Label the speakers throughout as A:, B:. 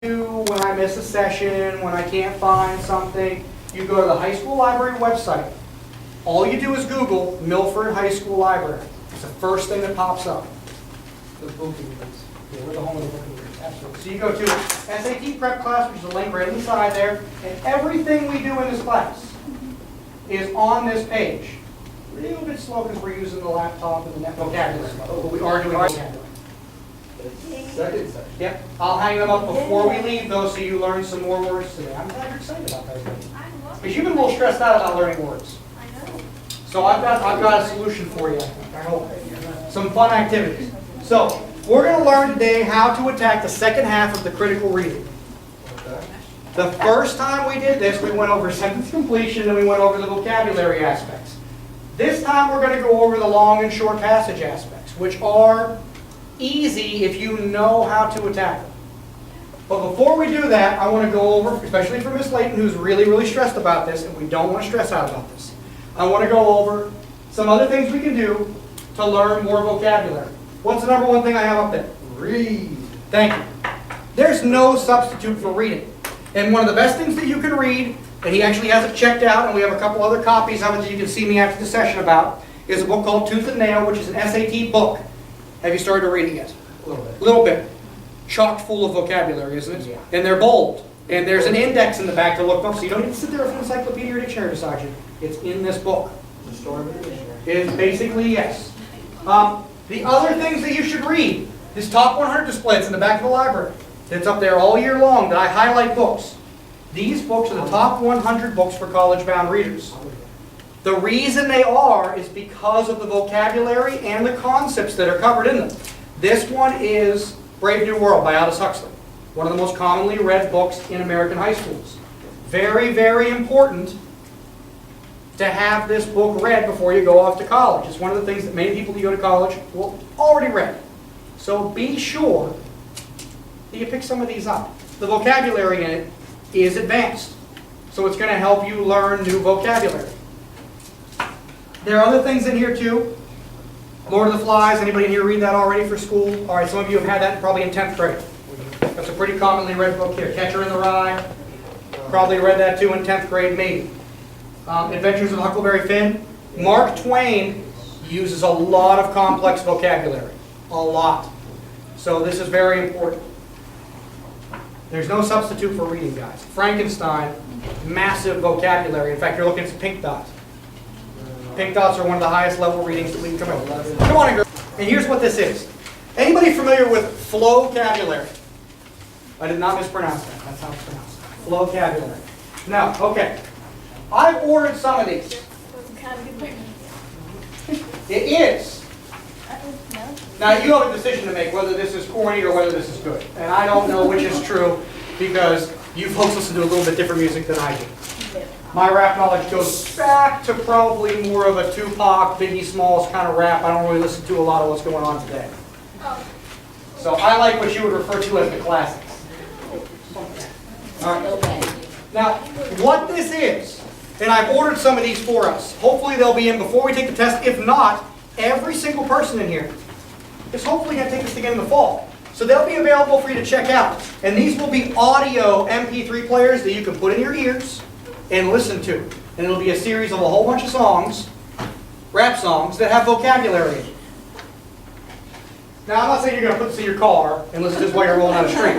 A: do when I miss a session, when I can't find something, you go to the high school library website. All you do is Google Milford High School Library. It's the first thing that pops up. The booking list. Yeah, we're the home of the booking list. Absolutely. So you go to SAT prep class, which is a link right inside there, and everything we do in this class is on this page. A little bit slow because we're using the laptop and the net vocabulary, but we are doing vocabulary.
B: Second section.
A: Yep, I'll hang them up before we leave though, so you learn some more words today. I'm glad you're excited about that. Because you've been a little stressed out about learning words.
C: I know.
A: So I've got a solution for you, I hope. Some fun activities. So, we're going to learn today how to attack the second half of the critical reading.
B: Okay.
A: The first time we did this, we went over sentence completion and we went over the vocabulary aspects. This time we're going to go over the long and short passage aspects, which are easy if you know how to attack them. But before we do that, I want to go over, especially for Miss Layton, who's really, really stressed about this, and we don't want to stress out about this. I want to go over some other things we can do to learn more vocabulary. What's the number one thing I have up there?
B: Read.
A: Thank you. There's no substitute for reading. And one of the best things that you can read, and he actually has it checked out, and we have a couple other copies of it that you can see me after the session about, is a book called Tooth and Nail, which is an SAT book. Have you started to read it yet?
B: A little bit.
A: A little bit. Chock full of vocabulary, isn't it?
B: Yeah.
A: And they're bold. And there's an index in the back to look up, so you don't need to sit there with an encyclopedia or dictionary beside you. It's in this book.
B: The story of the dictionary.
A: It is basically yes. The other things that you should read, this top 100 display, it's in the back of the library. It's up there all year long that I highlight books. These books are the top 100 books for college-bound readers. The reason they are is because of the vocabulary and the concepts that are covered in them. This one is Brave New World by Aldous Huxley, one of the most commonly read books in American high schools. Very, very important to have this book read before you go off to college. It's one of the things that many people who go to college will already read. So be sure that you pick some of these up. The vocabulary in it is advanced, so it's going to help you learn new vocabulary. There are other things in here too. Lord of the Flies, anybody in here read that already for school? All right, some of you have had that probably in 10th grade. That's a pretty commonly read book here. Catcher in the Rye, probably read that too in 10th grade maybe. Adventures of Huckleberry Finn. Mark Twain uses a lot of complex vocabulary. A lot. So this is very important. There's no substitute for reading, guys. Frankenstein, massive vocabulary. In fact, you're looking at some pink dots. Pink dots are one of the highest level readings that we can come up with. Come on, girl. And here's what this is. Anybody familiar with flowcabulary? I did not mispronounce that. That's how it's pronounced. Flowcabulary. No, okay. I've ordered some of these. It is. Now you have a decision to make whether this is corny or whether this is good. And I don't know which is true because you folks listen to a little bit different music than I do. My rap knowledge goes back to probably more of a Tupac, Biggie Smalls kind of rap. I don't really listen to a lot of what's going on today. So I like what you would refer to as the classics. All right. Now, what this is, and I've ordered some of these for us. Hopefully they'll be in before we take the test. If not, every single person in here is hopefully going to take this again in the fall. So they'll be available for you to check out. And these will be audio MP3 players that you can put in your ears and listen to. And it'll be a series of a whole bunch of songs, rap songs, that have vocabulary in it. Now, I'm not saying you're going to put this in your car and listen to this while you're rolling down the street.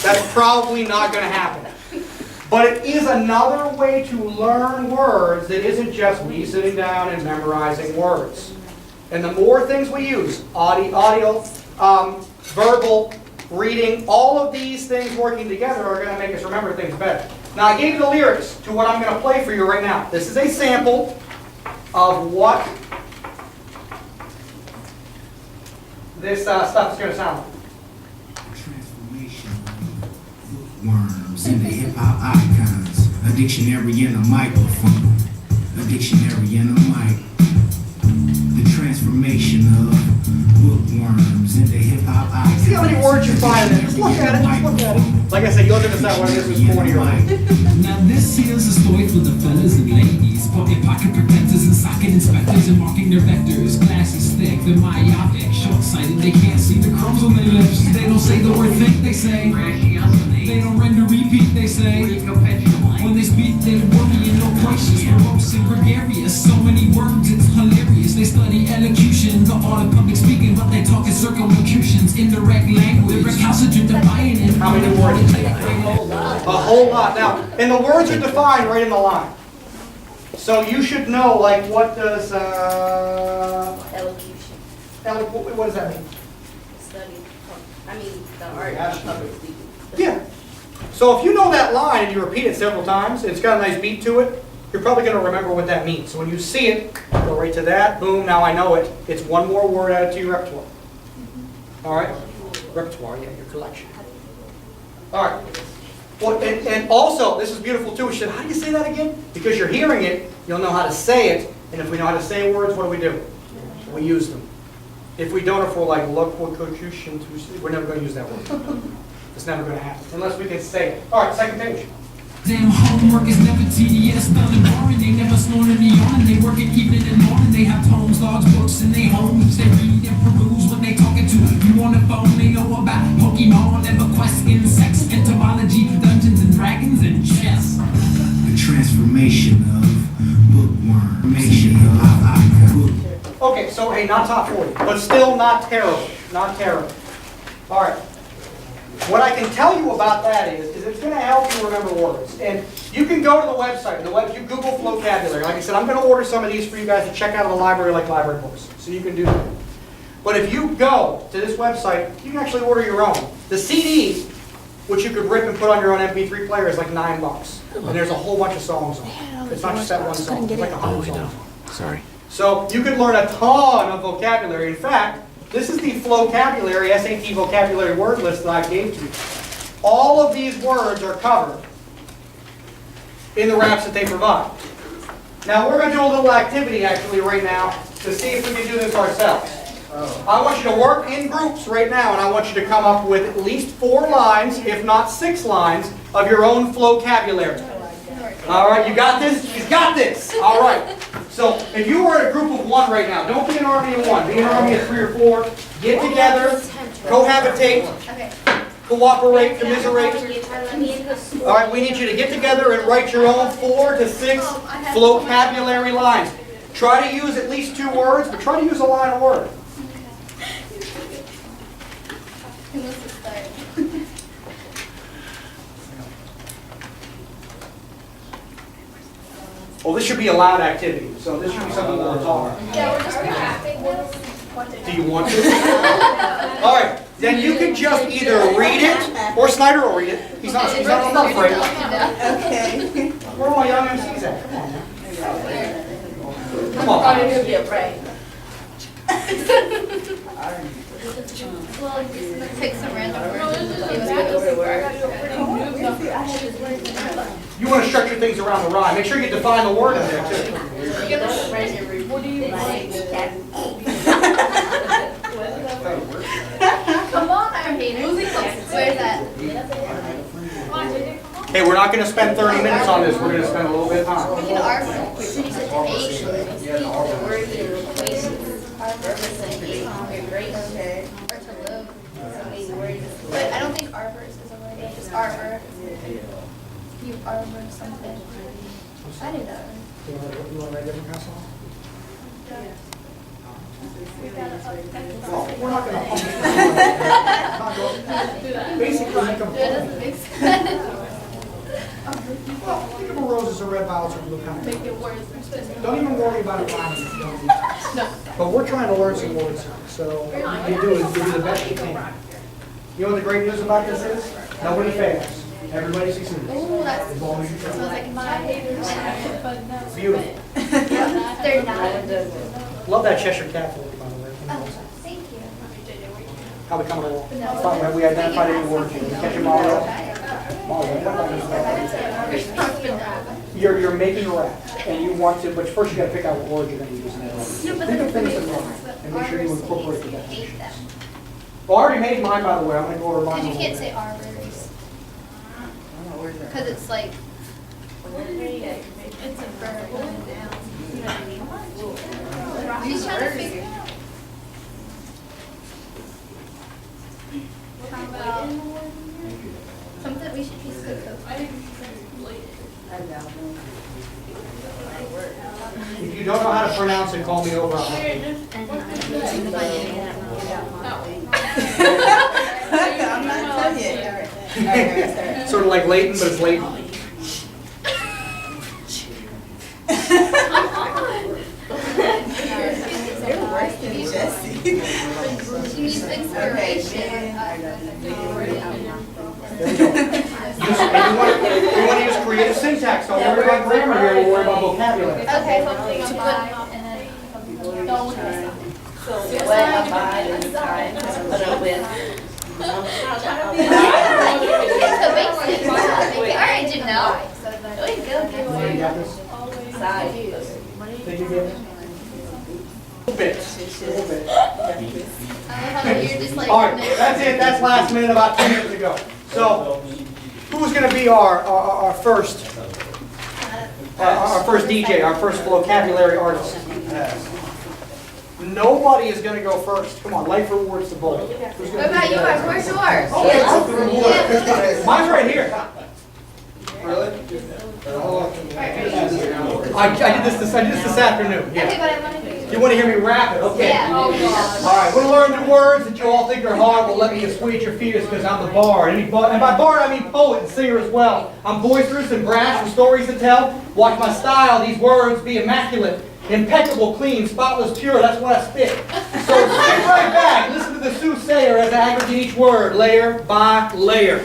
A: That's probably not going to happen. But it is another way to learn words that isn't just me sitting down and memorizing words. And the more things we use, audio, verbal, reading, all of these things working together are going to make us remember things better. Now, I gave you the lyrics to what I'm going to play for you right now. This is a sample of what this stuff is going to sound like.
D: Transformation, worms into hip-hop icons, a dictionary and a microphone, a dictionary and a mic. The transformation of bookworms into hip-hop icons.
A: See how many words you find in there? Just look at it, just look at it. Like I said, you'll have to decide whether this is corny or not.
C: Now this here's a story for the fellas and ladies. Pocket pocket protectors and socket inspectors and marking their vectors. Glasses thick, they're myopic, short-sighted. They can't see the crumbs on their lips. They don't say the word think, they say. They don't render repeat, they say. When they speak, they worry in loquacious, morose and gregarious. So many words, it's hilarious. They study elocution, the art of public speaking, but they talk in circumlocutions, indirect language, recalcitrant, defiant, and
A: How many words? A whole lot. Now, and the words are defined right in the line. So you should know, like, what does,
E: Elocution.
A: what does that mean?
E: Study. I mean, the art of public speaking.
A: Yeah. So if you know that line and you repeat it several times, it's got a nice beat to it, you're probably going to remember what that means. So when you see it, go right to that, boom, now I know it. It's one more word added to your repertoire. All right? Repertoire, yeah, your collection. All right. Well, and also, this is beautiful too. She said, how do you say that again? Because you're hearing it, you'll know how to say it. And if we know how to say words, what do? We use them. If we don't, if we're like, loquocution, we're never going to use that word. It's never going to happen unless we can say it. All right, second page.
C: Damn, homework is never tedious, done and boring. They never snore in the yarn. They work at evening and morning. They have tomes, logs, books in their homes. They read and peruse when they talking to you on the phone. They know about Pokemon, EverQuest, insects, entomology, Dungeons and Dragons, and chess.
D: The transformation of bookworm.
A: Okay, so hey, not top 40, but still not terrible. Not terrible. All right. What I can tell you about that is it's going to help you remember words. And you can go to the website. You Google vocabulary. Like I said, I'm going to order some of these for you guys to check out in the library, like library books. So you can do that. But if you go to this website, you can actually order your own. The CDs, which you could rip and put on your own MP3 player, is like $9. And there's a whole bunch of songs on it. It's not just that one song. It's like 100 songs.
D: Sorry.
A: So you could learn a ton of vocabulary. In fact, this is the vocabulary, SAT vocabulary word list that I gave to you. All of these words are covered in the wraps that they provide. Now we're going to do a little activity actually right now to see if we can do this ourselves. I want you to work in groups right now, and I want you to come up with at least 4 lines, if not 6 lines, of your own vocabulary. All right, you got this? You got this. All right. So if you were in a group of 1 right now, don't be an army of 1. Be an army of 3 or 4. Get together, cohabitate, cooperate, commiserate. All right, we need you to get together and write your own 4 to 6 vocabulary lines. Try to use at least 2 words, but try to use a line of word.
E: Who wants to start?
A: Well, this should be a loud activity, so this should be something more talk.
E: Yeah, we're just practicing.
A: Do you want to? All right, then you can just either read it, or Snyder will read it. He's not afraid.
E: Okay.
A: Where are my young MCs at? Come on.
E: Probably gonna be right. Well, just pick some random words.
A: You want to structure things around the rhyme. Make sure you define the word in there, too.
E: What do you like? Come on, I hate it. Where's that?
A: Hey, we're not going to spend 30 minutes on this. We're going to spend a little bit of time.
E: In our you said to hate, the word in equations. Our verb is like hate, you're great, okay. Or to live, so many words. But I don't think arbor is a word, it's just arbor. You arbor something. I did that one.
A: You want to write a different kind of song? Well, we're not going to basically make them
E: It doesn't make sense.
A: Well, think of a roses or red violets or blue kind.
E: Make it words.
A: Don't even worry about it rhyming if you don't need to. But we're trying to learn some words here, so what you do is you do the best you can. You know what the great news about this is? Nobody fails. Everybody succeeds.
E: Ooh, that's
A: As long as you
E: smells
A: try.
E: like my haters.
A: Beautiful.
E: They're not.
A: Love that Cheshire Cat for you, by the way.
E: Oh, thank you.
A: How we coming along? Have we identified any words? Did we catch them all up? You're making a rap, and you want to, but first you got to pick out what words you're going to use.
E: No, but
A: Think of things that rhyme, and make sure you incorporate the definition. Well, I already made mine, by the way. I'm going to go over mine.
E: Because you
A: a
E: can't
A: little
E: say arbors. Because it's like, it's a verb and a noun. You know what I mean? She's trying to figure it out. How about something we should use good code?
A: If you don't know how to pronounce it, call me over. I'll help you.
F: I'm not done yet.
A: Sort of like Leighton, but it's Leighton.
F: You're worse than Jesse.
E: She needs inspiration.
A: We want to use creative syntax. Don't worry about grammar here. We'll worry about vocabulary.
E: Okay, something abide and then don't look at stuff.
G: So what abide and sign, with.
E: It's the basics. All right, Janelle. Way to go.
A: You got this?
G: Side.
A: Think you get it? A little bit.
E: I love how you're just like.
A: All right, that's it. That's last minute, about 2 minutes ago. So, who's going to be our first DJ, our first vocabulary artist? Nobody is going to go first. Come on, life rewards the bold. Who's
E: What about you? Where's yours?
A: Oh, mine's right here.
B: Really?
A: I did this this afternoon.
E: Okay,
A: Yeah.
E: but I want to do.
A: You want to hear me rap it? Okay.
E: Yeah. Oh God.
A: All right, we're gonna learn the words that you all think are hard. Well, let me assuage your fears because I'm the bard. And by bard, I mean poet and singer as well. I'm boisterous and brash with stories to tell. Watch my style; these words be immaculate, impeccable, clean, spotless, pure. That's what I spit. So sit right back. Listen to the soothsayer as I aggregate each word, layer by layer.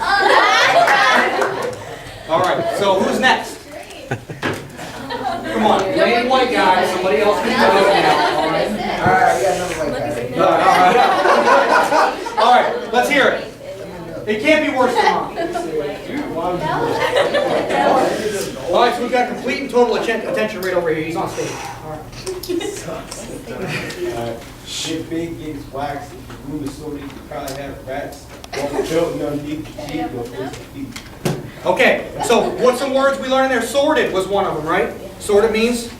A: All right. So who's next? Come on, main white guy. Somebody else can do it now. All right.
B: All right, we got another white guy.
A: All right, let's hear it. It can't be worse than mine. All right, so we've got complete and total attention right over here. He's on stage. All right.
H: Shit big gets waxed, the room is so deep, you probably have rats. Walk choking underneath the sheet, your face feet.
A: Okay, so what's some words we learned there? Sorted was one of them, right? Sorted means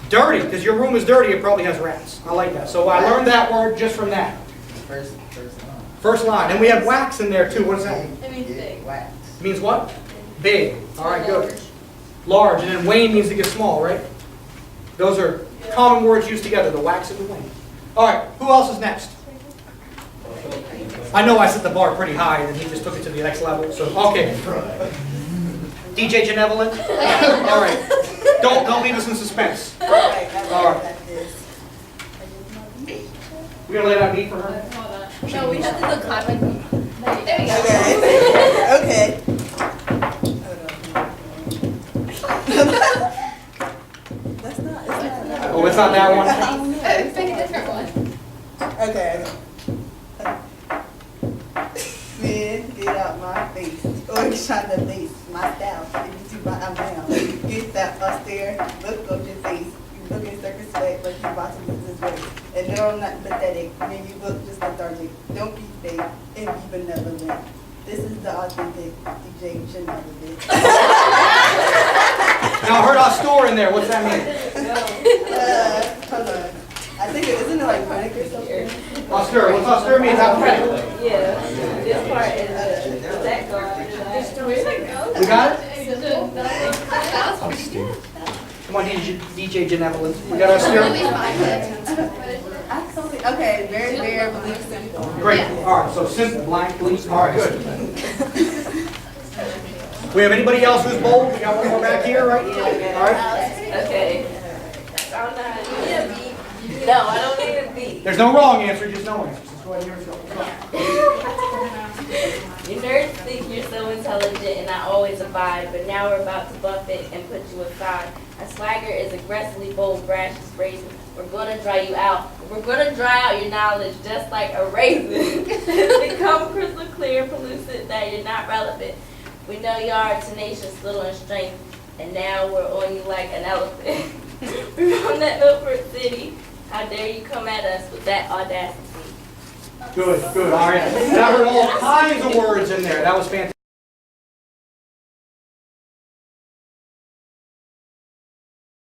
A: dirty, because your room is dirty, it probably has rats. I like that. So I learned that word just from that.
B: First line.
A: First line. And we have wax in there too. What does that mean?
G: It means big.
B: Wax.
A: It means what? Big. All right, good. Large. And then wane means to get small, right? Those are common words used together, the wax and the wane. All right, who else is next? I know I set the bar pretty high, and he just took it to the next level. So, okay. DJ Genevolent? All right. Don't leave us in suspense. All right. We gonna lay down beat for her?
E: No, we have to look hot like. There we go.
F: Okay. That's not, it's not.
A: Oh, it's not that one?
E: Pick a different one.
F: Okay. Man, get out my face. Or shine the face, my style. If you see my I'm down. Get that austere look of your face. You looking circumspect like you about to lose this weight. And no, I'm not pathetic. Man, you look just lethargic. Don't be fake and be benevolent. This is the authentic DJ Genevolent.
A: Now I heard Austere in there. What's that mean?
F: Hold on. I think isn't it like panic or something?
A: Austere. What's Austere mean? Alphabetical.
G: Yeah, this part is that guard.
A: We got it? Come on, DJ Genevolent. We got Austere?
F: Okay, very, very believe simple.
A: Great. All right, so simple, blank, belief. All right, good. We have anybody else who's bold? We got one more back here, right? All right.
G: Okay. I'm not. No, I don't need a beat.
A: There's no wrong answer, just no answers. Let's go ahead and hear it go.
G: You nerds think you're so intelligent and I always abide, but now we're about to buff it and put you aside. A swagger is aggressively bold, brash is brazen. We're gonna dry you out. We're gonna dry out your knowledge just like a raisin. Become crystal clear, pellucid that you're not relevant. We know you are tenacious, little in strength, and now we're on you like an elephant. We're from that Milford City. How dare you come at us with that audacity?
A: Good, good. All right. And I heard all kinds of words in there. That was fantastic.